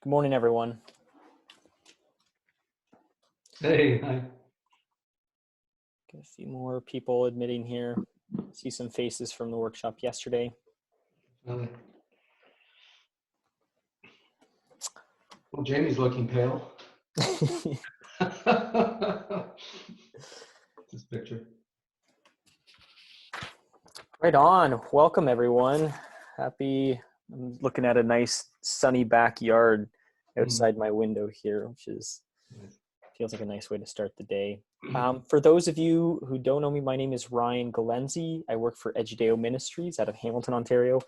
Good morning, everyone. Hey, hi. Get a few more people admitting here. See some faces from the workshop yesterday. Well, Jamie's looking pale. This picture. Right on. Welcome, everyone. I'm looking at a nice sunny backyard outside my window here, which feels like a nice way to start the day. For those of you who don't know me, my name is Ryan Galenzi. I work for Edudeo Ministries out of Hamilton, Ontario.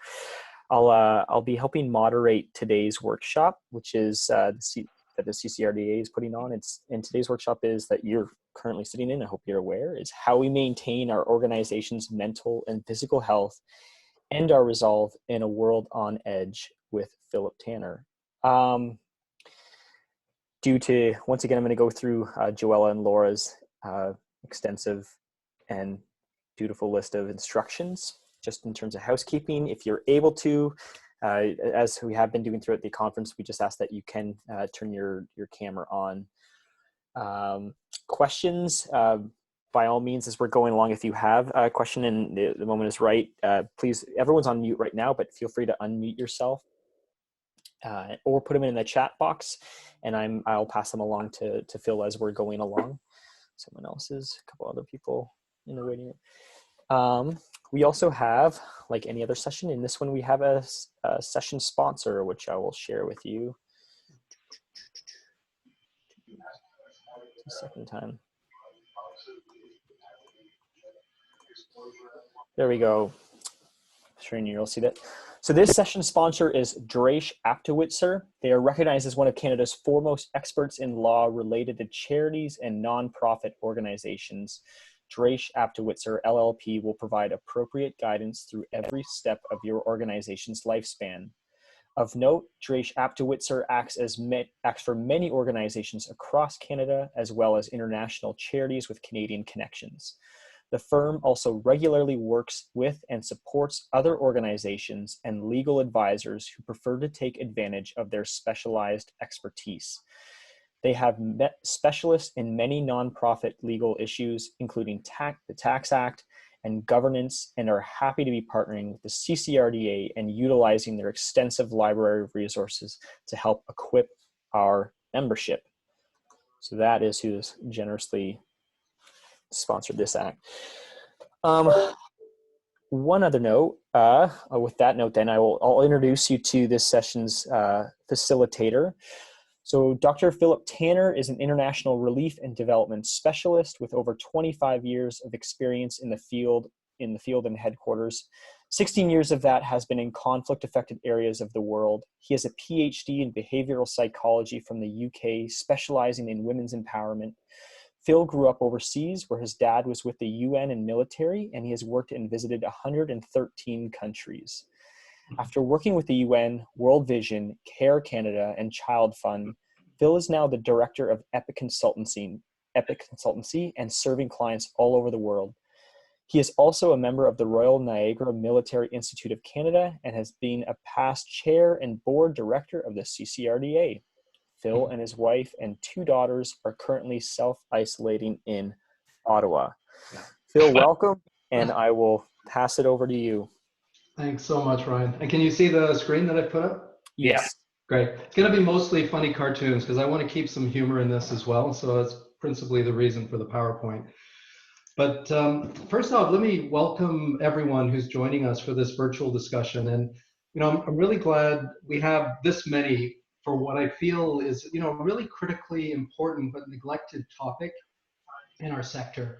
I'll be helping moderate today's workshop, which is that the CCRDA is putting on. And today's workshop is that you're currently sitting in, I hope you're aware, is how we maintain our organization's mental and physical health and our resolve in a world on edge with Philip Tanner. Once again, I'm going to go through Joella and Laura's extensive and beautiful list of instructions, just in terms of housekeeping. If you're able to, as we have been doing throughout the conference, we just ask that you can turn your camera on. Questions, by all means, as we're going along, if you have a question and the moment is right, please, everyone's on mute right now, but feel free to unmute yourself. Or put them in the chat box, and I'll pass them along to Phil as we're going along. A couple other people in the waiting room. We also have, like any other session, in this one we have a session sponsor, which I will share with you. Second time. There we go. Sure, you'll see that. So this session sponsor is Draish Aptowitzer. They are recognized as one of Canada's foremost experts in law related to charities and nonprofit organizations. Draish Aptowitzer LLP will provide appropriate guidance through every step of your organization's lifespan. Of note, Draish Aptowitzer acts for many organizations across Canada, as well as international charities with Canadian connections. The firm also regularly works with and supports other organizations and legal advisors who prefer to take advantage of their specialized expertise. They have specialists in many nonprofit legal issues, including the Tax Act and governance, and are happy to be partnering with the CCRDA and utilizing their extensive library of resources to help equip our membership. So that is who has generously sponsored this act. One other note, with that note then, I'll introduce you to this session's facilitator. So Dr. Philip Tanner is an international relief and development specialist with over 25 years of experience in the field and headquarters. 16 years of that has been in conflict-affected areas of the world. He has a PhD in behavioral psychology from the UK, specializing in women's empowerment. Phil grew up overseas, where his dad was with the UN and military, and he has worked and visited 113 countries. After working with the UN, World Vision, Care Canada, and Child Fund, Phil is now the director of Epic Consultancy and serving clients all over the world. He is also a member of the Royal Niagara Military Institute of Canada and has been a past chair and board director of the CCRDA. Phil and his wife and 2 daughters are currently self-isolating in Ottawa. Phil, welcome, and I will pass it over to you. Thanks so much, Ryan. And can you see the screen that I put up? Yes. Yeah. Great. It's going to be mostly funny cartoons because I want to keep some humor in this as well. So that's principally the reason for the PowerPoint. But first off, let me welcome everyone who's joining us for this virtual discussion. And, I'm really glad we have this many for what I feel is, a really critically important but neglected topic in our sector.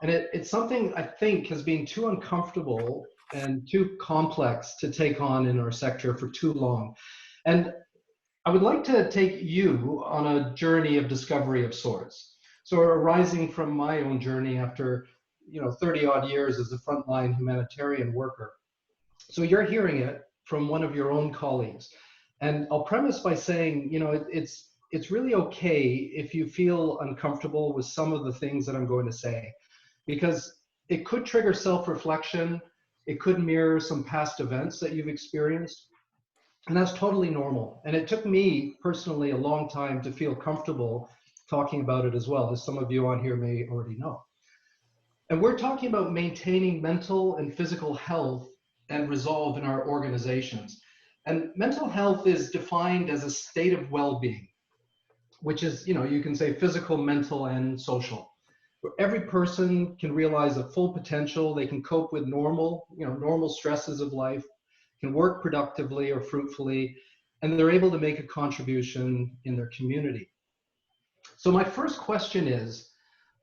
And it's something I think has been too uncomfortable and too complex to take on in our sector for too long. And I would like to take you on a journey of discovery of sorts. So arising from my own journey after 30 odd years as a frontline humanitarian worker. So you're hearing it from one of your own colleagues. And I'll premise by saying, it's really okay if you feel uncomfortable with some of the things that I'm going to say, because it could trigger self-reflection. It could mirror some past events that you've experienced. And that's totally normal. And it took me personally a long time to feel comfortable talking about it as well, as some of you on here may already know. And we're talking about maintaining mental and physical health and resolve in our organizations. And mental health is defined as a state of well-being, which is, you can say physical, mental, and social. Where every person can realize a full potential, they can cope with normal stresses of life, can work productively or fruitfully, and they're able to make a contribution in their community. So my first question is,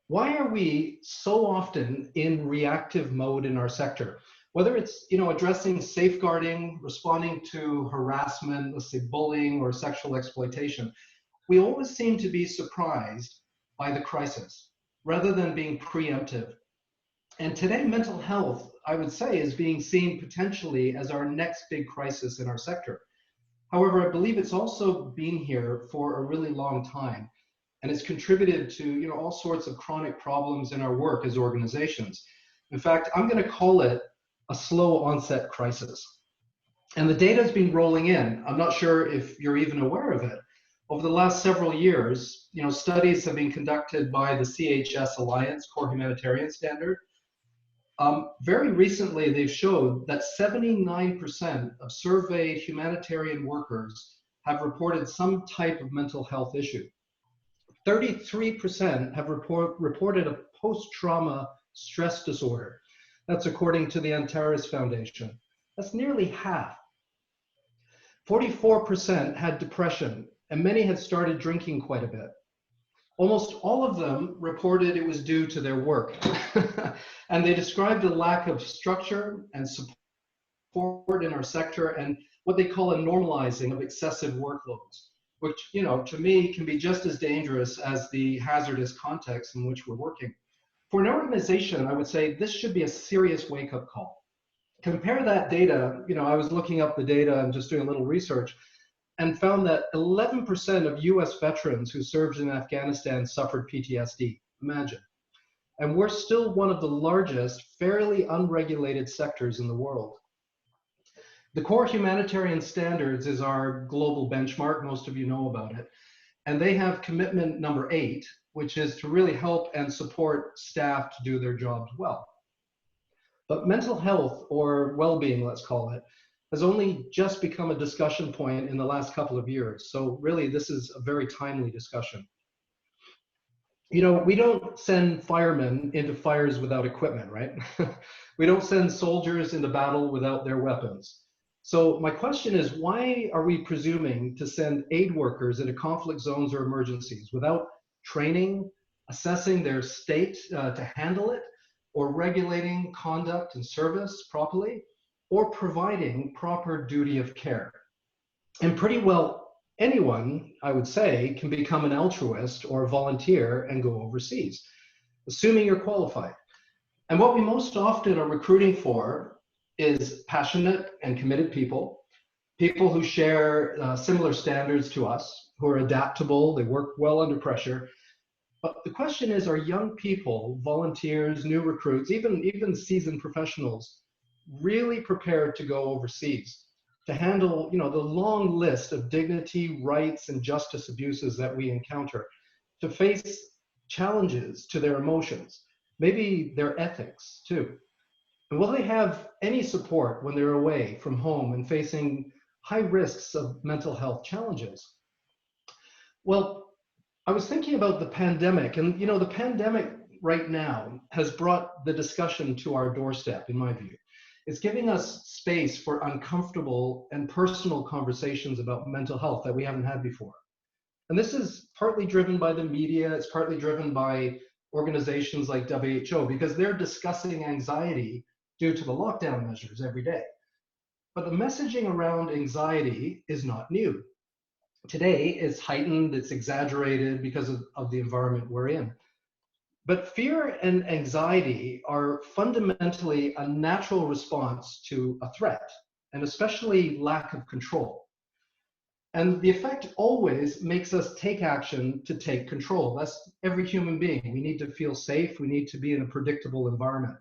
why are we so often in reactive mode in our sector? Whether it's addressing safeguarding, responding to harassment, let's say bullying or sexual exploitation, we always seem to be surprised by the crisis rather than being preemptive. And today, mental health, I would say, is being seen potentially as our next big crisis in our sector. However, I believe it's also been here for a really long time, and it's contributed to all sorts of chronic problems in our work as organizations. In fact, I'm going to call it a slow onset crisis. And the data has been rolling in. I'm not sure if you're even aware of it. Over the last several years, studies have been conducted by the CHS Alliance, Core Humanitarian Standard. Very recently, they've showed that 79% of surveyed humanitarian workers have reported some type of mental health issue. 33% have reported a post-trauma stress disorder. That's according to the Antares Foundation. That's nearly half. 44% had depression, and many had started drinking quite a bit. Almost all of them reported it was due to their work. And they described a lack of structure and support in our sector and what they call a normalizing of excessive workloads, which, to me can be just as dangerous as the hazardous context in which we're working. For an organization, I would say this should be a serious wake-up call. Compare that data, I was looking up the data and just doing a little research and found that 11% of US veterans who served in Afghanistan suffered PTSD. Imagine. And we're still one of the largest, fairly unregulated sectors in the world. The Core Humanitarian Standards is our global benchmark. Most of you know about it. And they have commitment number 8, which is to really help and support staff to do their jobs well. But mental health, or well-being, let's call it, has only just become a discussion point in the last couple of years. So really, this is a very timely discussion. We don't send firemen into fires without equipment, right? We don't send soldiers into battle without their weapons. So my question is, why are we presuming to send aid workers into conflict zones or emergencies without training, assessing their state to handle it, or regulating conduct and service properly, or providing proper duty of care? And pretty well anyone, I would say, can become an altruist or a volunteer and go overseas, assuming you're qualified. And what we most often are recruiting for is passionate and committed people who share similar standards to us, who are adaptable, they work well under pressure. But the question is, are young people, volunteers, new recruits, even seasoned professionals, really prepared to go overseas to handle, the long list of dignity, rights, and justice abuses that we encounter, to face challenges to their emotions, maybe their ethics too? And will they have any support when they're away from home and facing high risks of mental health challenges? Well, I was thinking about the pandemic, and the pandemic right now has brought the discussion to our doorstep, in my view. It's giving us space for uncomfortable and personal conversations about mental health that we haven't had before. And this is partly driven by the media, it's partly driven by organizations like WHO, because they're discussing anxiety due to the lockdown measures every day. But the messaging around anxiety is not new. Today, it's heightened, it's exaggerated because of the environment we're in. But fear and anxiety are fundamentally a natural response to a threat, and especially lack of control. And the effect always makes us take action to take control. That's every human being. We need to feel safe. We need to be in a predictable environment.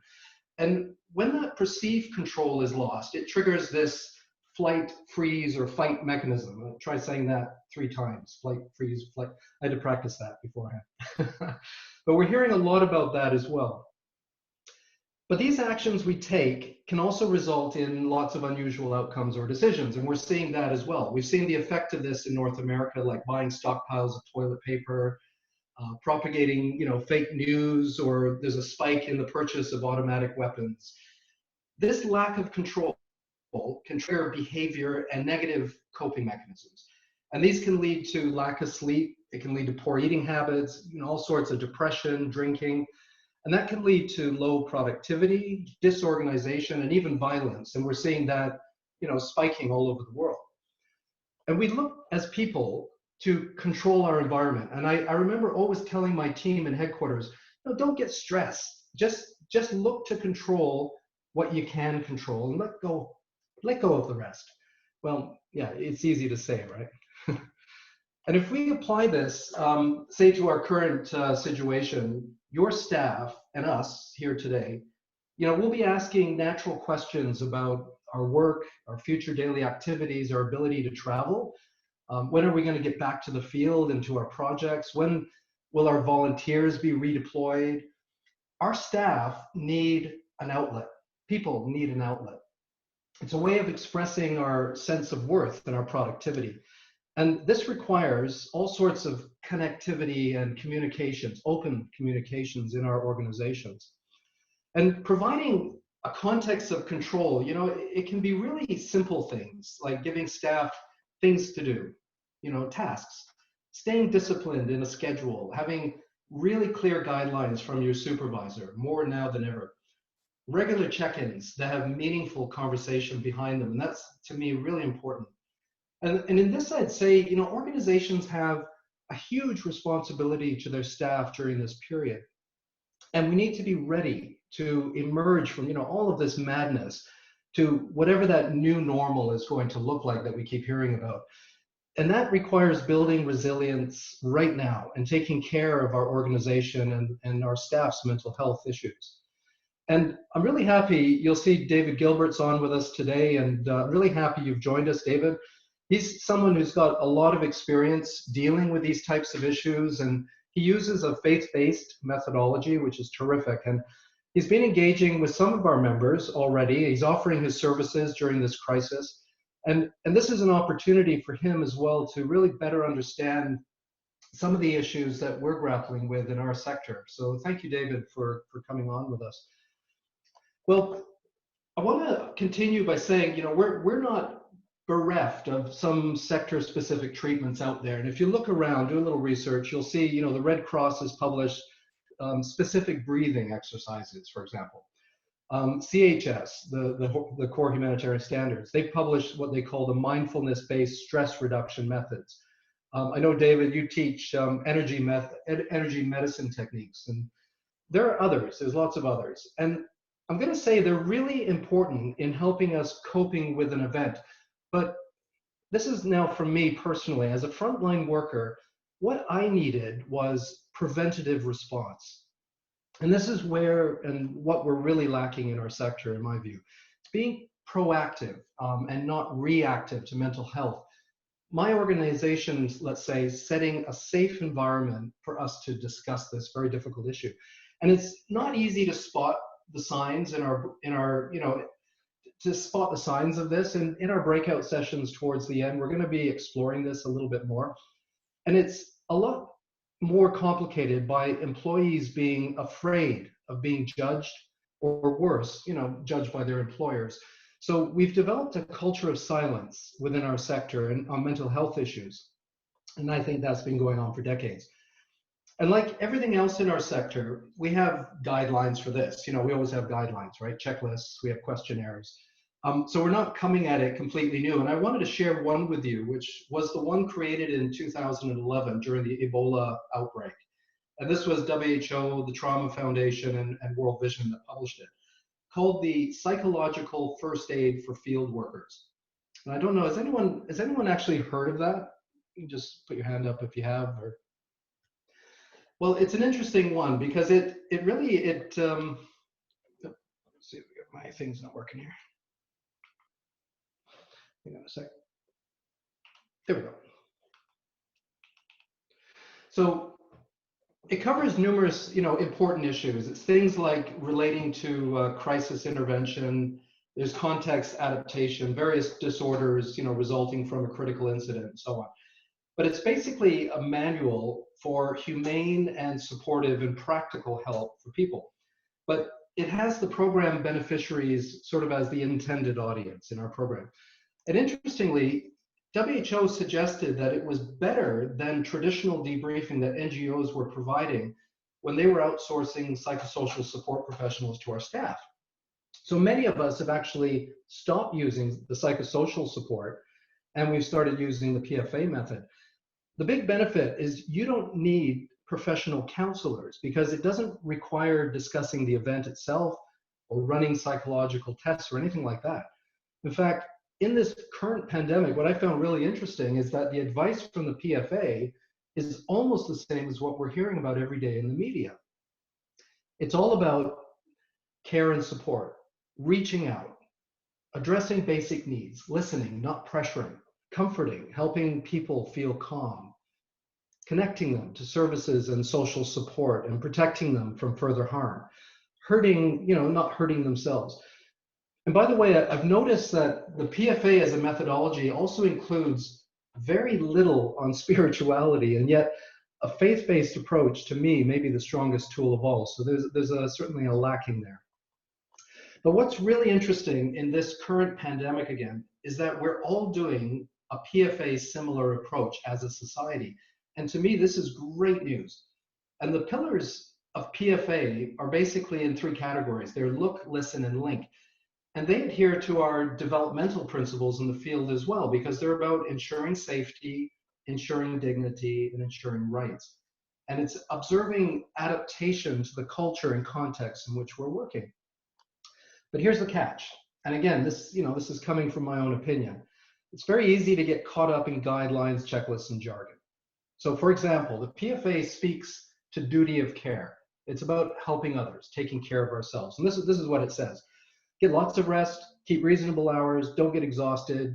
And when that perceived control is lost, it triggers this flight, freeze, or fight mechanism. I'll try saying that 3 times. Flight, freeze, flight. I had to practice that beforehand. But we're hearing a lot about that as well. But these actions we take can also result in lots of unusual outcomes or decisions, and we're seeing that as well. We've seen the effect of this in North America, like buying stockpiles of toilet paper, propagating, fake news, or there's a spike in the purchase of automatic weapons. This lack of control can trigger behavior and negative coping mechanisms. And these can lead to lack of sleep. It can lead to poor eating habits, all sorts of depression, drinking. And that can lead to low productivity, disorganization, and even violence. And we're seeing that, spiking all over the world. And we look as people to control our environment. And I remember always telling my team in headquarters, no, don't get stressed. Just look to control what you can control and let go of the rest. Well, yeah, it's easy to say, right? And if we apply this, say to our current situation, your staff and us here today, we'll be asking natural questions about our work, our future daily activities, our ability to travel. When are we going to get back to the field and to our projects? When will our volunteers be redeployed? Our staff need an outlet. People need an outlet. It's a way of expressing our sense of worth and our productivity. And this requires all sorts of connectivity and communications, open communications in our organizations. And providing a context of control, it can be really simple things like giving staff things to do, tasks, staying disciplined in a schedule, having really clear guidelines from your supervisor, more now than ever. Regular check-ins that have meaningful conversation behind them. And that's, to me, really important. And in this, I'd say, organizations have a huge responsibility to their staff during this period. And we need to be ready to emerge from, all of this madness to whatever that new normal is going to look like that we keep hearing about. And that requires building resilience right now and taking care of our organization and our staff's mental health issues. And I'm really happy, you'll see David Gilbert's on with us today, and really happy you've joined us, David. He's someone who's got a lot of experience dealing with these types of issues, and he uses a faith-based methodology, which is terrific. And he's been engaging with some of our members already. He's offering his services during this crisis. And this is an opportunity for him as well to really better understand some of the issues that we're grappling with in our sector. So thank you, David, for coming on with us. Well, I want to continue by saying, we're not bereft of some sector-specific treatments out there. And if you look around, do a little research, you'll see, the Red Cross has published specific breathing exercises, for example. CHS, the core humanitarian standards, they published what they call the mindfulness-based stress reduction methods. I know, David, you teach energy medicine techniques, and there are others. There's lots of others. And I'm going to say they're really important in helping us coping with an event. But this is now from me personally, as a frontline worker, what I needed was preventative response. And this is where and what we're really lacking in our sector, in my view. It's being proactive and not reactive to mental health. My organization's, let's say, setting a safe environment for us to discuss this very difficult issue. And it's not easy to spot the signs in our to spot the signs of this. And in our breakout sessions towards the end, we're going to be exploring this a little bit more. And it's a lot more complicated by employees being afraid of being judged, or worse, judged by their employers. So we've developed a culture of silence within our sector and on mental health issues. And I think that's been going on for decades. And like everything else in our sector, we have guidelines for this. We always have guidelines, right? Checklists, we have questionnaires. So we're not coming at it completely new. And I wanted to share one with you, which was the one created in 2011 during the Ebola outbreak. And this was WHO, the Trauma Foundation, and World Vision that published it, called the Psychological First Aid for Field Workers. And I don't know, has anyone actually heard of that? You can just put your hand up if you have. Or... Well, it's an interesting one because it really, let's see if my thing's not working here. Hang on a sec. There we go. So it covers numerous, important issues. It's things like relating to crisis intervention. There's context adaptation, various disorders, resulting from a critical incident, and so on. But it's basically a manual for humane and supportive and practical help for people. But it has the program beneficiaries sort of as the intended audience in our program. And interestingly, WHO suggested that it was better than traditional debriefing that NGOs were providing when they were outsourcing psychosocial support professionals to our staff. So many of us have actually stopped using the psychosocial support, and we've started using the PFA method. The big benefit is you don't need professional counselors because it doesn't require discussing the event itself or running psychological tests or anything like that. In fact, in this current pandemic, what I found really interesting is that the advice from the PFA is almost the same as what we're hearing about every day in the media. It's all about care and support, reaching out, addressing basic needs, listening, not pressuring, comforting, helping people feel calm, connecting them to services and social support, and protecting them from further harm, not hurting themselves. And by the way, I've noticed that the PFA as a methodology also includes very little on spirituality, and yet a faith-based approach to me may be the strongest tool of all. So there's certainly a lacking there. But what's really interesting in this current pandemic again is that we're all doing a PFA similar approach as a society. And to me, this is great news. And the pillars of PFA are basically in three categories. They're look, listen, and link. And they adhere to our developmental principles in the field as well, because they're about ensuring safety, ensuring dignity, and ensuring rights. And it's observing adaptation to the culture and context in which we're working. But here's the catch. And again, this is coming from my own opinion. It's very easy to get caught up in guidelines, checklists, and jargon. So for example, the PFA speaks to duty of care. It's about helping others, taking care of ourselves. And this is what it says. Get lots of rest, keep reasonable hours, don't get exhausted,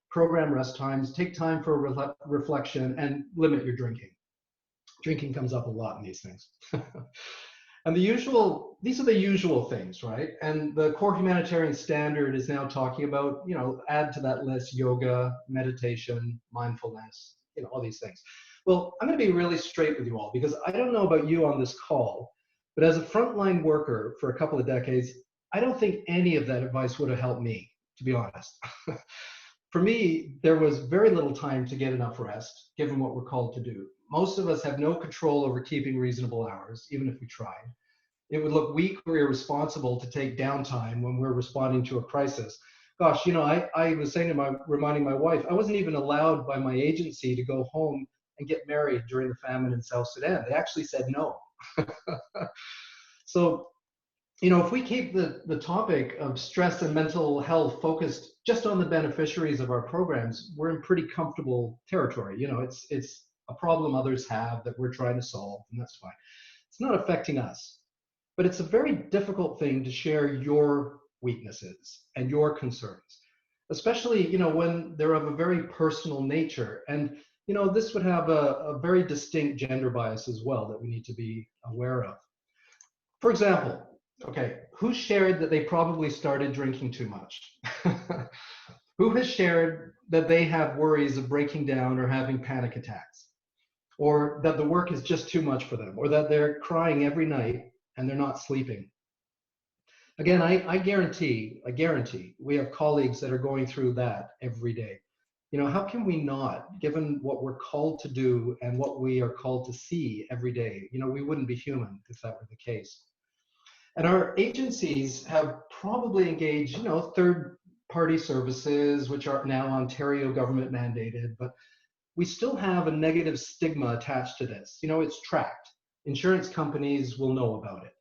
program rest times, take time for reflection, and limit your drinking. Drinking comes up a lot in these things. And these are the usual things, right? And the core humanitarian standard is now talking about, add to that list yoga, meditation, mindfulness, all these things. Well, I'm going to be really straight with you all because I don't know about you on this call, but as a frontline worker for a couple of decades, I don't think any of that advice would have helped me, to be honest. For me, there was very little time to get enough rest, given what we're called to do. Most of us have no control over keeping reasonable hours, even if we tried. It would look weak or irresponsible to take downtime when we're responding to a crisis. Gosh, I was reminding my wife, I wasn't even allowed by my agency to go home and get married during the famine in South Sudan. They actually said no. So, if we keep the topic of stress and mental health focused just on the beneficiaries of our programs, we're in pretty comfortable territory. It's a problem others have that we're trying to solve, and that's fine. It's not affecting us, but it's a very difficult thing to share your weaknesses and your concerns, especially, when they're of a very personal nature. And, this would have a very distinct gender bias as well that we need to be aware of. For example, okay, who shared that they probably started drinking too much? Who has shared that they have worries of breaking down or having panic attacks? Or that the work is just too much for them? Or that they're crying every night and they're not sleeping? Again, I guarantee we have colleagues that are going through that every day. How can we not, given what we're called to do and what we are called to see every day? We wouldn't be human if that were the case. And our agencies have probably engaged, third-party services, which are now Ontario government mandated, but we still have a negative stigma attached to this. It's tracked. Insurance companies will know about it.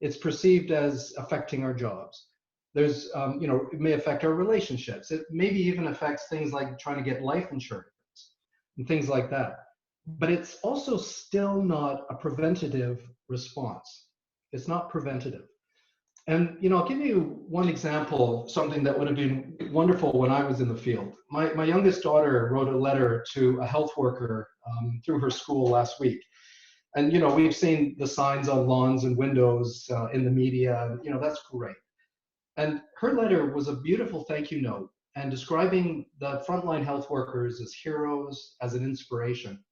It's perceived as affecting our jobs. There's, it may affect our relationships. It maybe even affects things like trying to get life insurance and things like that. But it's also still not a preventative response. It's not preventative. And I'll give you one example, something that would have been wonderful when I was in the field. My youngest daughter wrote a letter to a health worker through her school last week. And we've seen the signs on lawns and windows in the media, and that's great. And her letter was a beautiful thank you note and describing the frontline health workers as heroes, as an inspiration.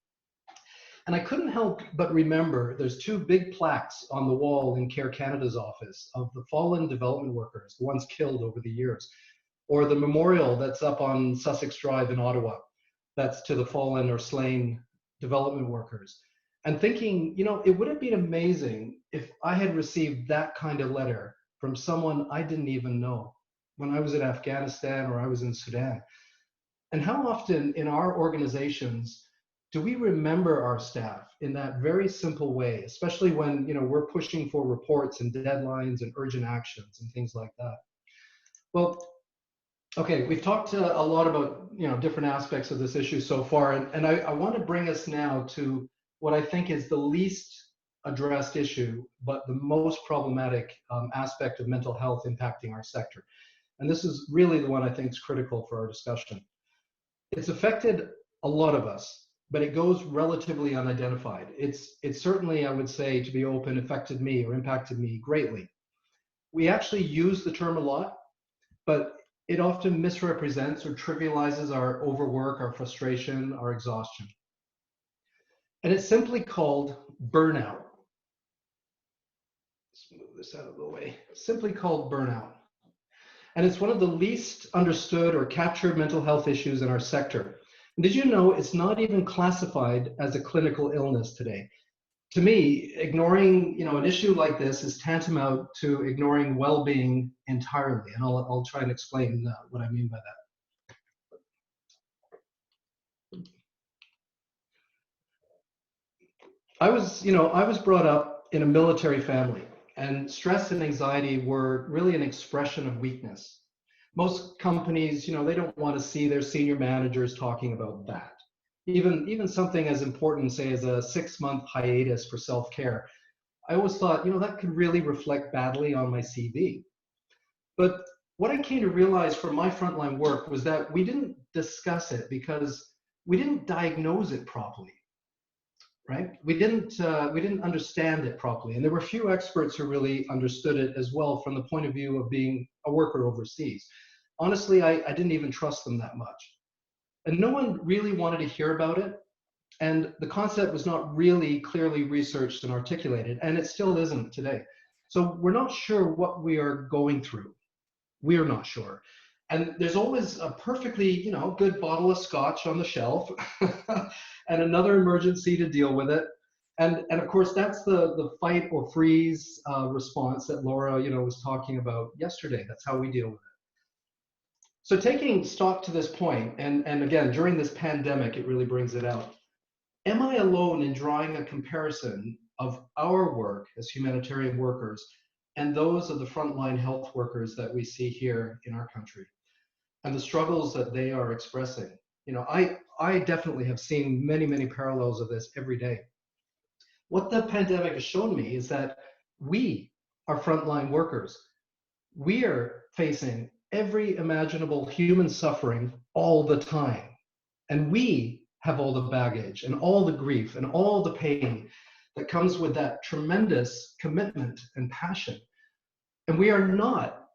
And I couldn't help but remember there's two big plaques on the wall in Care Canada's office of the fallen development workers, the ones killed over the years, or the memorial that's up on Sussex Drive in Ottawa, that's to the fallen or slain development workers. And thinking, it would have been amazing if I had received that kind of letter from someone I didn't even know when I was in Afghanistan or I was in Sudan. And how often in our organizations do we remember our staff in that very simple way, especially when we're pushing for reports and deadlines and urgent actions and things like that? Well, okay, we've talked a lot about different aspects of this issue so far, and I want to bring us now to what I think is the least addressed issue, but the most problematic aspect of mental health impacting our sector. And this is really the one I think is critical for our discussion. It's affected a lot of us, but it goes relatively unidentified. It's certainly, I would say, to be open, affected me or impacted me greatly. We actually use the term a lot, but it often misrepresents or trivializes our overwork, our frustration, our exhaustion. And it's simply called burnout. Let's move this out of the way. Simply called burnout. And it's one of the least understood or captured mental health issues in our sector. And did you know it's not even classified as a clinical illness today? To me, ignoring an issue like this is tantamount to ignoring well-being entirely. And I'll try and explain what I mean by that. I was brought up in a military family, and stress and anxiety were really an expression of weakness. Most companies, they don't want to see their senior managers talking about that. Even something as important, say, as a 6-month hiatus for self-care, I always thought, that could really reflect badly on my CV. But what I came to realize from my frontline work was that we didn't discuss it because we didn't diagnose it properly. Right? We didn't understand it properly, and there were few experts who really understood it as well from the point of view of being a worker overseas. Honestly, I didn't even trust them that much, and no one really wanted to hear about it. And the concept was not really clearly researched and articulated, and it still isn't today. So we're not sure what we are going through. We are not sure. And there's always a perfectly, good bottle of scotch on the shelf and another emergency to deal with it. And of course, that's the fight or freeze response that Laura, was talking about yesterday. That's how we deal with it. So taking stock to this point, and again, during this pandemic, it really brings it out. Am I alone in drawing a comparison of our work as humanitarian workers and those of the frontline health workers that we see here in our country and the struggles that they are expressing? I definitely have seen many, many parallels of this every day. What the pandemic has shown me is that we are frontline workers. We are facing every imaginable human suffering all the time. And we have all the baggage and all the grief and all the pain that comes with that tremendous commitment and passion. And we are not,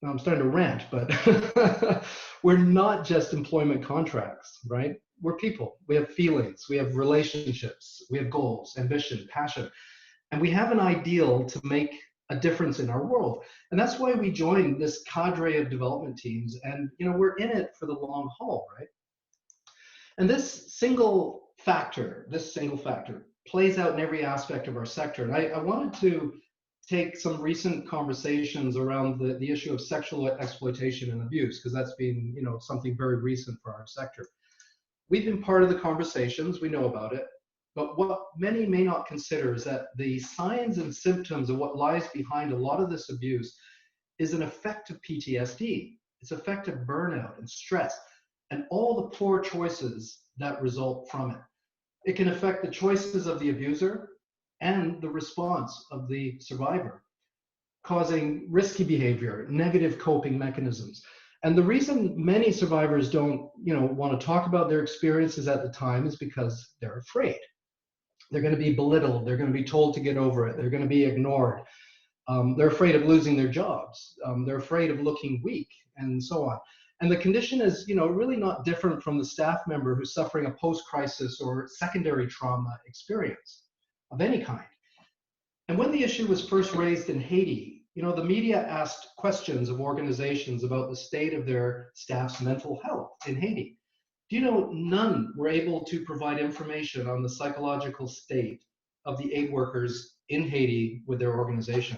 now I'm starting to rant, but we're not just employment contracts, right? We're people. We have feelings, we have relationships, we have goals, ambition, passion, and we have an ideal to make a difference in our world. And that's why we joined this cadre of development teams, and we're in it for the long haul, right? And this single factor plays out in every aspect of our sector. And I wanted to take some recent conversations around the issue of sexual exploitation and abuse, because that's been something very recent for our sector. We've been part of the conversations, we know about it, but what many may not consider is that the signs and symptoms of what lies behind a lot of this abuse is an effect of PTSD. It's an effect of burnout and stress and all the poor choices that result from it. It can affect the choices of the abuser and the response of the survivor. causing risky behavior, negative coping mechanisms. And the reason many survivors don't, want to talk about their experiences at the time is because they're afraid. They're going to be belittled. They're going to be told to get over it. They're going to be ignored. They're afraid of losing their jobs. They're afraid of looking weak, and so on. And the condition is, really not different from the staff member who's suffering a post-crisis or secondary trauma experience of any kind. And when the issue was first raised in Haiti, the media asked questions of organizations about the state of their staff's mental health in Haiti. Do you know none were able to provide information on the psychological state of the aid workers in Haiti with their organization?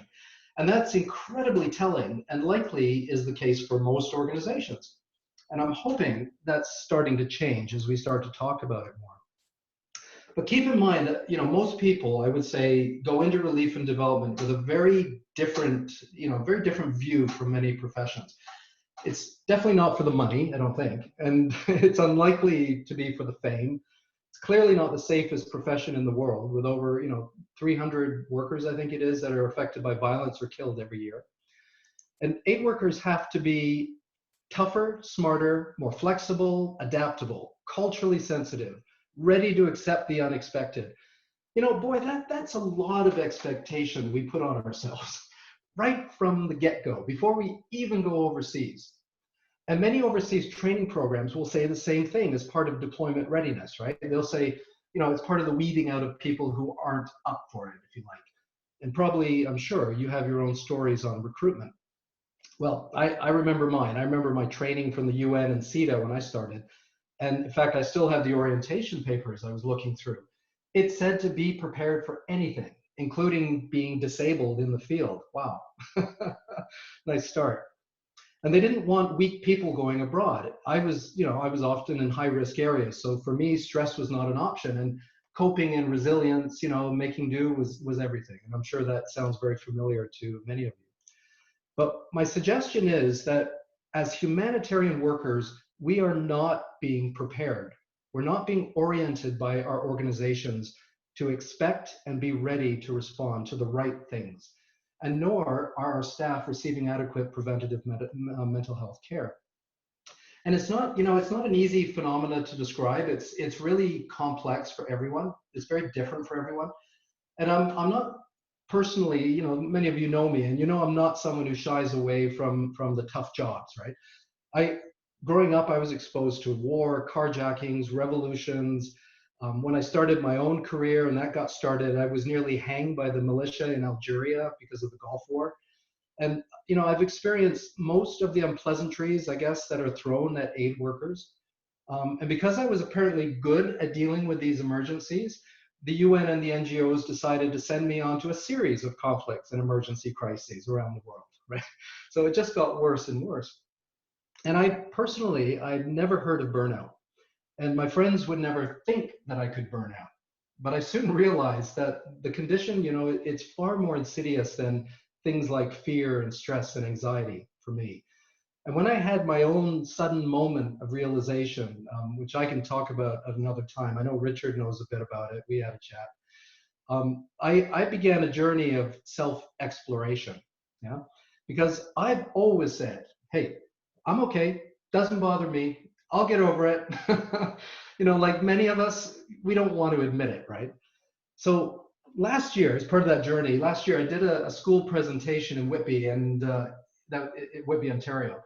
And that's incredibly telling, and likely is the case for most organizations. And I'm hoping that's starting to change as we start to talk about it more. But keep in mind that, most people, I would say, go into relief and development with a very different view from many professions. It's definitely not for the money, I don't think, and it's unlikely to be for the fame. It's clearly not the safest profession in the world, with over 300 workers, I think it is, that are affected by violence or killed every year. And aid workers have to be tougher, smarter, more flexible, adaptable, culturally sensitive, ready to accept the unexpected. Boy, that's a lot of expectation we put on ourselves right from the get-go, before we even go overseas. And many overseas training programs will say the same thing as part of deployment readiness, right? They'll say, it's part of the weeding out of people who aren't up for it, if you like. And probably, I'm sure, you have your own stories on recruitment. Well, I remember mine. I remember my training from the UN and CETA when I started. And in fact, I still have the orientation papers I was looking through. It said to be prepared for anything, including being disabled in the field. Wow. Nice start. And they didn't want weak people going abroad. I was often in high-risk areas. So for me, stress was not an option. And coping and resilience, making do was everything. And I'm sure that sounds very familiar to many of you. But my suggestion is that as humanitarian workers, we are not being prepared. We're not being oriented by our organizations to expect and be ready to respond to the right things. And nor are our staff receiving adequate preventative mental health care. And it's not an easy phenomena to describe. It's really complex for everyone. It's very different for everyone. And I'm not personally, many of you know me, and I'm not someone who shies away from the tough jobs, right? Growing up, I was exposed to war, carjackings, revolutions. When I started my own career and that got started, I was nearly hanged by the militia in Algeria because of the Gulf War. And, I've experienced most of the unpleasantries, I guess, that are thrown at aid workers. And because I was apparently good at dealing with these emergencies, the UN and the NGOs decided to send me on to a series of conflicts and emergency crises around the world, right? So it just got worse and worse. And I'd never heard of burnout. And my friends would never think that I could burn out. But I soon realized that the condition, it's far more insidious than things like fear and stress and anxiety for me. And when I had my own sudden moment of realization, which I can talk about at another time, I know Richard knows a bit about it, we had a chat. I began a journey of self-exploration, yeah? Because I've always said, hey, I'm okay, doesn't bother me, I'll get over it. Like many of us, we don't want to admit it, right? So last year, as part of that journey, I did a school presentation in Whitby, Whitby, Ontario.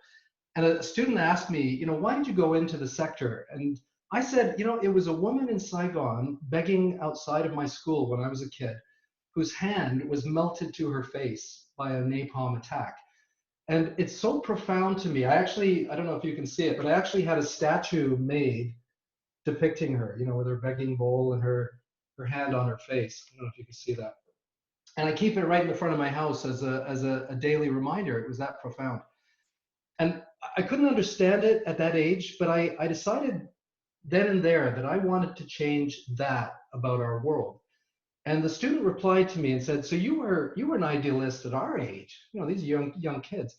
And a student asked me, why did you go into the sector? And I said, it was a woman in Saigon begging outside of my school when I was a kid, whose hand was melted to her face by a napalm attack. And it's so profound to me. I don't know if you can see it, but I actually had a statue made depicting her, with her begging bowl and her hand on her face. I don't know if you can see that. And I keep it right in the front of my house as a daily reminder. It was that profound. And I couldn't understand it at that age, but I decided then and there that I wanted to change that about our world. And the student replied to me and said, so you were an idealist at our age, these young kids.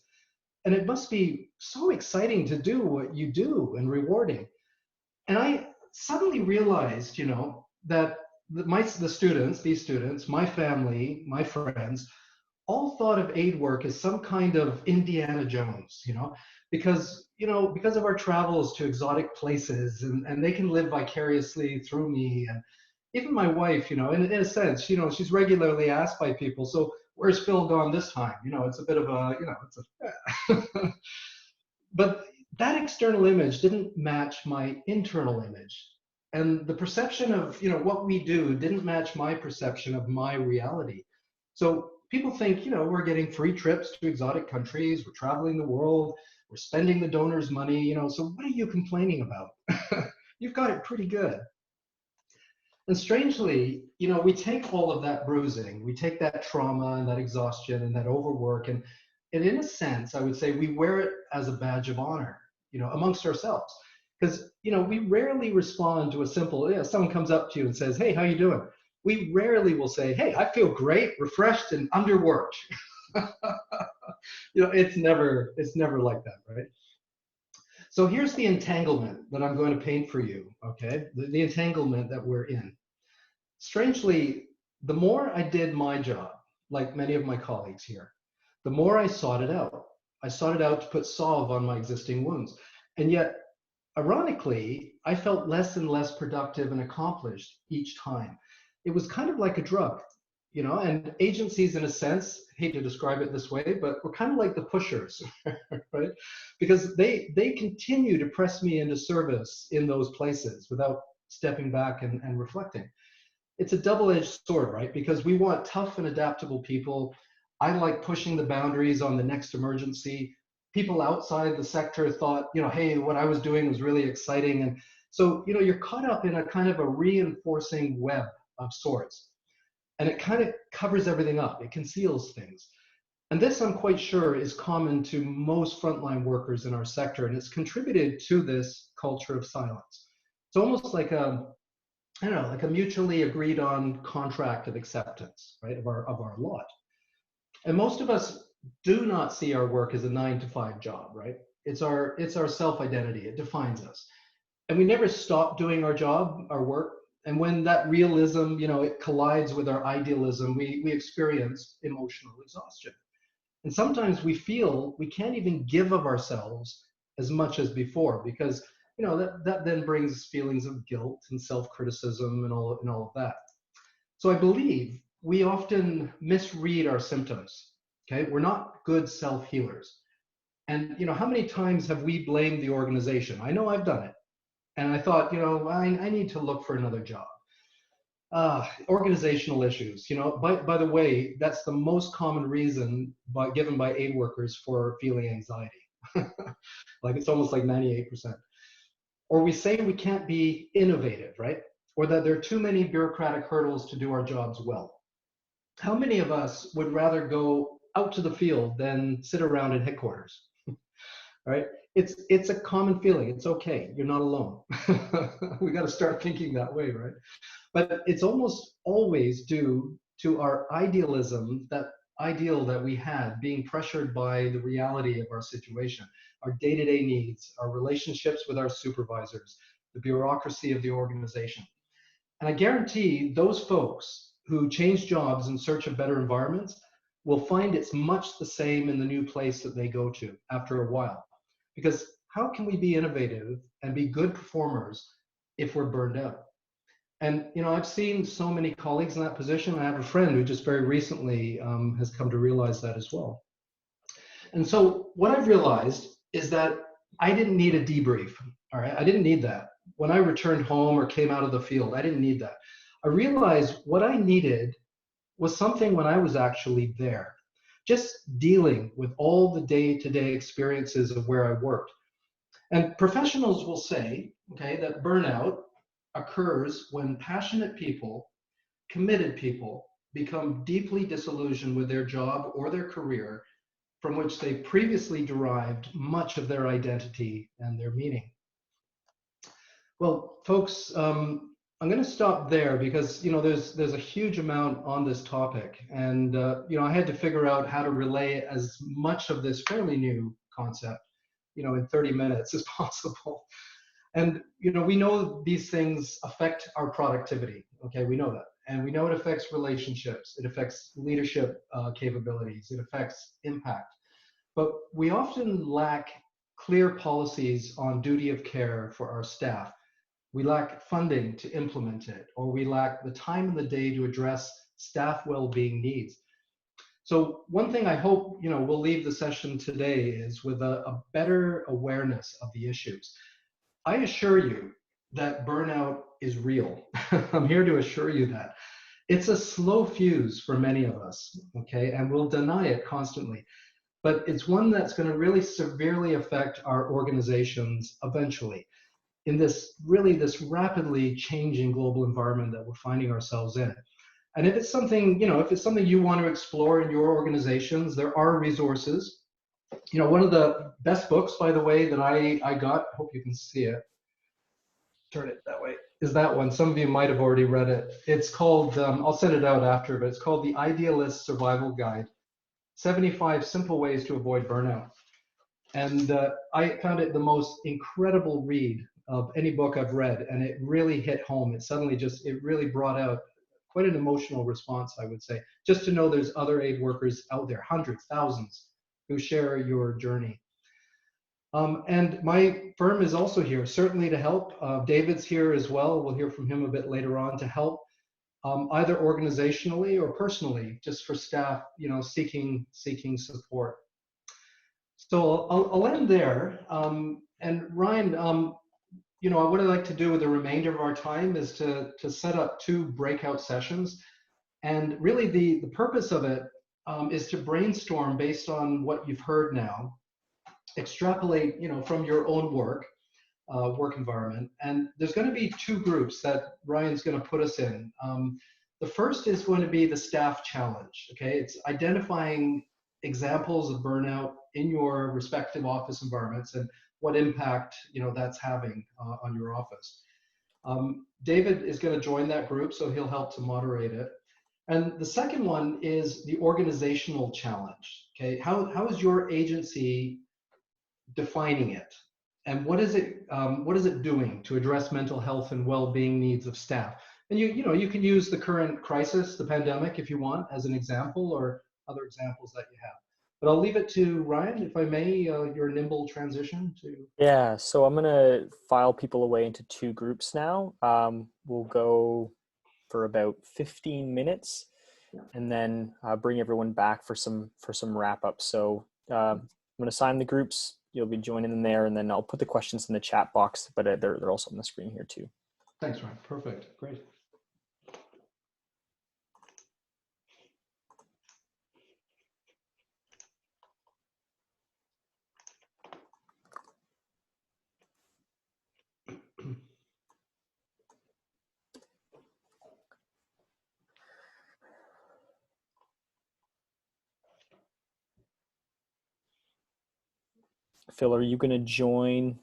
And it must be so exciting to do what you do and rewarding. And I suddenly realized, that these students, my family, my friends, all thought of aid work as some kind of Indiana Jones, because of our travels to exotic places, and they can live vicariously through me. And even my wife, in a sense, she's regularly asked by people, so where's Phil gone this time? It's a bit of a, it's a, but that external image didn't match my internal image. And the perception of, what we do didn't match my perception of my reality. So people think, we're getting free trips to exotic countries, we're traveling the world, we're spending the donors' money, so what are you complaining about? You've got it pretty good. And strangely, we take all of that bruising, we take that trauma and that exhaustion and that overwork, and in a sense, I would say we wear it as a badge of honor, amongst ourselves. Because, we rarely respond to a simple, someone comes up to you and says, hey, how you doing? We rarely will say, hey, I feel great, refreshed, and underworked. It's never like that, right? So here's the entanglement that I'm going to paint for you, okay? The entanglement that we're in. Strangely, the more I did my job, like many of my colleagues here, the more I sought it out. I sought it out to put salve on my existing wounds. And yet, ironically, I felt less and less productive and accomplished each time. It was kind of like a drug, and agencies, in a sense, hate to describe it this way, but we're kind of like the pushers, right? Because they continue to press me into service in those places without stepping back and reflecting. It's a double-edged sword, right? Because we want tough and adaptable people. I like pushing the boundaries on the next emergency. People outside the sector thought, hey, what I was doing was really exciting. And so, you're caught up in a kind of a reinforcing web of sorts. And it kind of covers everything up. It conceals things. And this, I'm quite sure, is common to most frontline workers in our sector. And it's contributed to this culture of silence. It's almost like like a mutually agreed on contract of acceptance, right, of our lot. And most of us do not see our work as a 9-to-5 job, right? It's our self-identity. It defines us. And we never stop doing our job, our work. And when that realism, it collides with our idealism, we experience emotional exhaustion. And sometimes we feel we can't even give of ourselves as much as before, because that then brings feelings of guilt and self-criticism and all of that. So I believe we often misread our symptoms. Okay, we're not good self-healers. And how many times have we blamed the organization? I know I've done it. And I thought, I need to look for another job. Organizational issues. By the way, that's the most common reason given by aid workers for feeling anxiety. Like it's almost like 98%. Or we say we can't be innovative, right? Or that there are too many bureaucratic hurdles to do our jobs well. How many of us would rather go out to the field than sit around in headquarters? Right? It's a common feeling. It's okay. You're not alone. We got to start thinking that way, right? But it's almost always due to our idealism, that ideal that we had being pressured by the reality of our situation, our day-to-day needs, our relationships with our supervisors, the bureaucracy of the organization. And I guarantee those folks who change jobs in search of better environments will find it's much the same in the new place that they go to after a while. Because how can we be innovative and be good performers if we're burned out? And I've seen so many colleagues in that position. I have a friend who just very recently has come to realize that as well. And so what I've realized is that I didn't need a debrief. All right, I didn't need that. When I returned home or came out of the field, I didn't need that. I realized what I needed was something when I was actually there, just dealing with all the day-to-day experiences of where I worked. And professionals will say, okay, that burnout occurs when passionate people, committed people, become deeply disillusioned with their job or their career from which they previously derived much of their identity and their meaning. Well, folks, I'm going to stop there because there's a huge amount on this topic, and I had to figure out how to relay as much of this fairly new concept, in 30 minutes as possible. And we know these things affect our productivity. Okay, we know that, And we know it affects relationships, it affects leadership capabilities, it affects impact. But we often lack clear policies on duty of care for our staff. We lack funding to implement it, or we lack the time in the day to address staff well-being needs. So one thing I hope we'll leave the session today is with a better awareness of the issues. I assure you that burnout is real. I'm here to assure you that. It's a slow fuse for many of us, okay? And we'll deny it constantly. But it's one that's going to really severely affect our organizations eventually in this rapidly changing global environment that we're finding ourselves in. And if it's something, you want to explore in your organizations, there are resources. One of the best books, by the way, that I got, hope you can see it, turn it that way, is that one. Some of you might have already read it. It's called, I'll send it out after, but it's called The Idealist Survival Guide, 75 Simple Ways to Avoid Burnout. And I found it the most incredible read of any book I've read, and it really hit home. It really brought out quite an emotional response, I would say, just to know there's other aid workers out there, hundreds, thousands, who share your journey. And my firm is also here, certainly to help. David's here as well. We'll hear from him a bit later on to help, either organizationally or personally, just for staff, seeking support. So I'll end there. And Ryan, what I'd like to do with the remainder of our time is to set up 2 breakout sessions. And really the purpose of it is to brainstorm based on what you've heard now, extrapolate, from your own work environment. And there's going to be 2 groups that Ryan's going to put us in. The first is going to be the staff challenge. Okay, it's identifying examples of burnout in your respective office environments and what impact that's having on your office. David is going to join that group, so he'll help to moderate it. And the second one is the organizational challenge. Okay, how is your agency defining it, and what is it doing to address mental health and well-being needs of staff? And you can use the current crisis, the pandemic, if you want, as an example, or other examples that you have. But I'll leave it to Ryan, if I may, your nimble transition to. Yeah, so I'm gonna file people away into 2 groups now. We'll go for about 15 minutes, and then bring everyone back for some wrap up. So I'm gonna assign the groups. You'll be joining them there, and then I'll put the questions in the chat box, but they're also on the screen here too. Thanks, Ryan. Perfect. Great. Phil, are you going to join?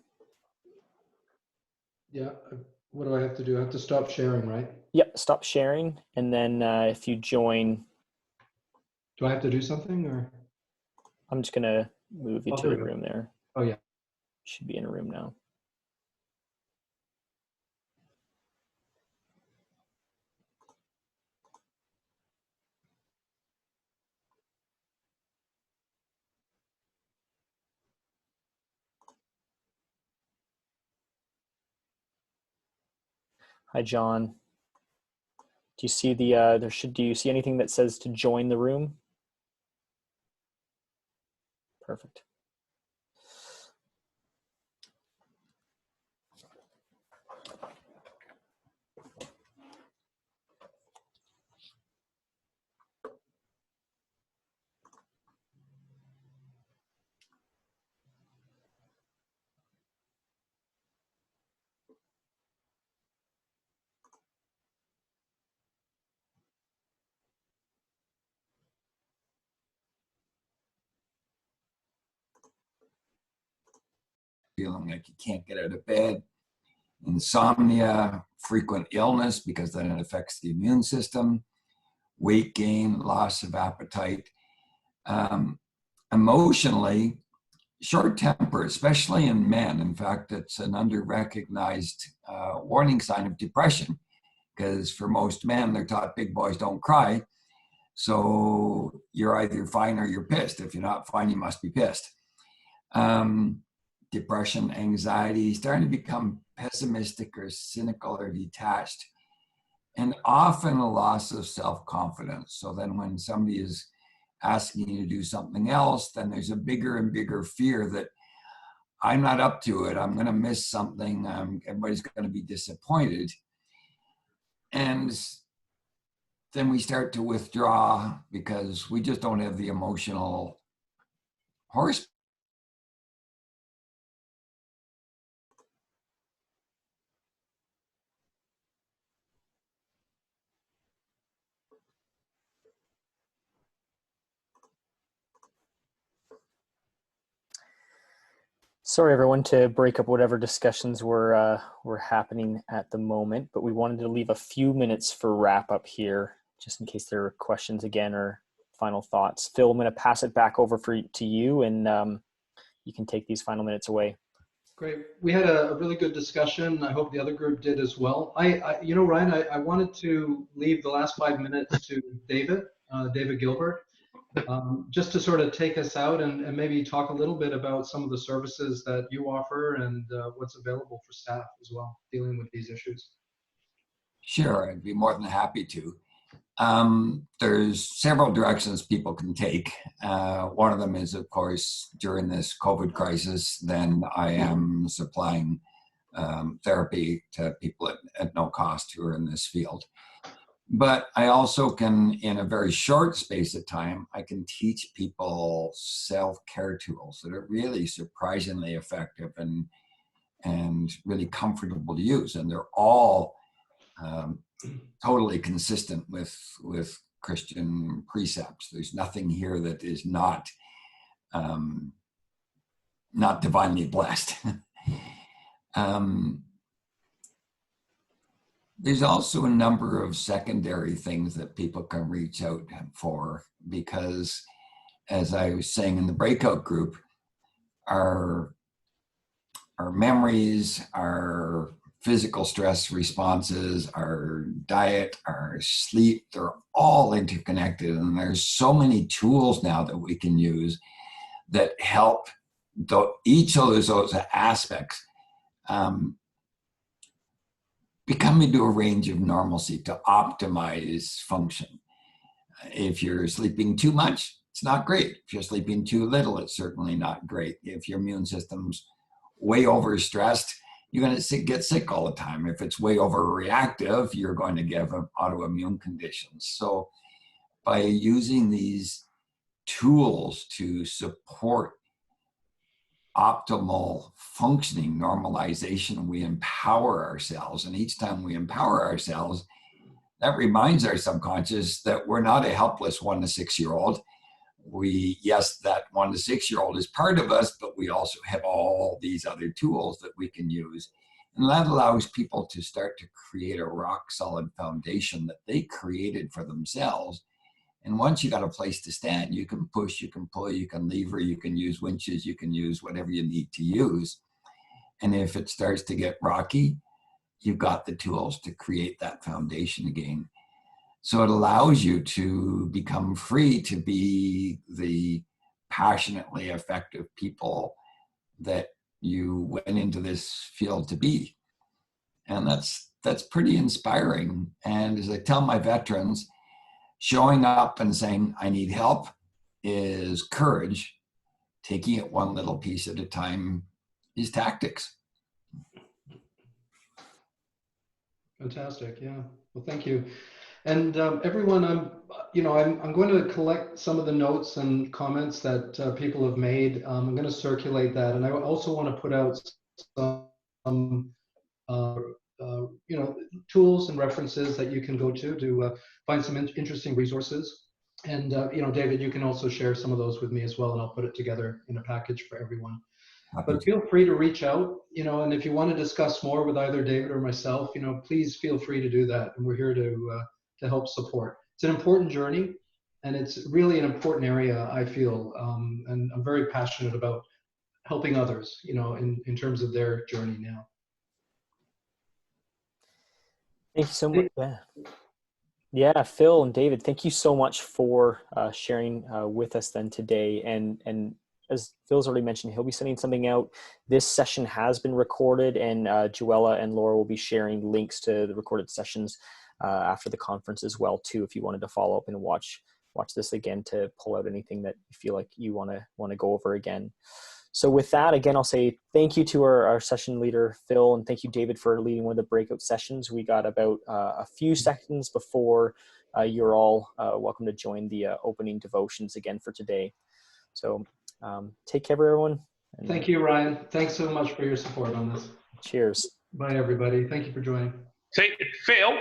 Yeah. What do I have to do? I have to stop sharing, right? Yep. Stop sharing. And then if you join. Do I have to do something, or? I'm just going to move you to the room there. Oh, yeah. Should be in a room now. Hi, John. Do you see the, do you see anything that says to join the room? Perfect. Feeling like you can't get out of bed, insomnia, frequent illness because then it affects the immune system, weight gain, loss of appetite, emotionally, short temper, especially in men. In fact, it's an under-recognized warning sign of depression. because for most men, they're taught big boys don't cry. So you're either fine or you're pissed. If you're not fine, you must be pissed. Depression, anxiety, starting to become pessimistic or cynical or detached, and often a loss of self-confidence. So then when somebody is asking you to do something else, then there's a bigger and bigger fear that I'm not up to it. I'm going to miss something. Everybody's going to be disappointed. And then we start to withdraw because we just don't have the emotional horsepower. Sorry, everyone, to break up whatever discussions were happening at the moment, but we wanted to leave a few minutes for wrap up here, just in case there are questions again or final thoughts. Phil, I'm going to pass it back over to you, and you can take these final minutes away. Great. We had a really good discussion. I hope the other group did as well. You know, Ryan, I wanted to leave the last 5 minutes to David Gilbert. Just to sort of take us out and maybe talk a little bit about some of the services that you offer and what's available for staff as well dealing with these issues. Sure, I'd be more than happy to. There's several directions people can take. One of them is, of course, during this COVID crisis, then I am supplying therapy to people at no cost who are in this field. But I also can, in a very short space of time, I can teach people self-care tools that are really surprisingly effective and really comfortable to use. And they're all totally consistent with Christian precepts. There's nothing here that is not divinely blessed. There's also a number of secondary things that people can reach out for, because as I was saying in the breakout group, our memories, our physical stress responses, our diet, our sleep, they're all interconnected. And there's so many tools now that we can use that help each of those aspects become into a range of normalcy to optimize function. If you're sleeping too much, it's not great. If you're sleeping too little, it's certainly not great. If your immune system's way overstressed, you're going to get sick all the time. If it's way overreactive, you're going to get autoimmune conditions. So by using these tools to support optimal functioning, normalization, we empower ourselves. And each time we empower ourselves, that reminds our subconscious that we're not a helpless 1 to 6 year old. Yes, that 1 to 6 year old is part of us, but we also have all these other tools that we can use. And that allows people to start to create a rock solid foundation that they created for themselves. And once you got a place to stand, you can push, you can pull, you can lever, you can use winches, you can use whatever you need to use. And if it starts to get rocky, you've got the tools to create that foundation again. So it allows you to become free to be the passionately effective people that you went into this field to be. And that's pretty inspiring. And as I tell my veterans, showing up and saying, I need help is courage. Taking it one little piece at a time is tactics. Fantastic. Yeah. Well, thank you. And everyone, I'm going to collect some of the notes and comments that people have made. I'm going to circulate that, and I also want to put out some tools and references that you can go to find some interesting resources. And David, you can also share some of those with me as well, and I'll put it together in a package for everyone. But feel free to reach out, and if you want to discuss more with either David or myself, please feel free to do that, and we're here to help support. It's an important journey, and it's really an important area, I feel, and I'm very passionate about helping others, in terms of their journey now. Thank you so much. Yeah, Phil and David, thank you so much for sharing with us then today. And as Phil's already mentioned, he'll be sending something out. This session has been recorded, and Joella and Laura will be sharing links to the recorded sessions after the conference as well too, if you wanted to follow up and watch this again to pull out anything that you feel like you want to go over again. So with that, again, I'll say thank you to our session leader, Phil, and thank you, David, for leading one of the breakout sessions. We got about a few seconds before you're all welcome to join the opening devotions again for today. So take care, everyone. And Thank you, Ryan. Thanks so much for your support on this. cheers. Bye, everybody. Thank you for joining. Say, Phil.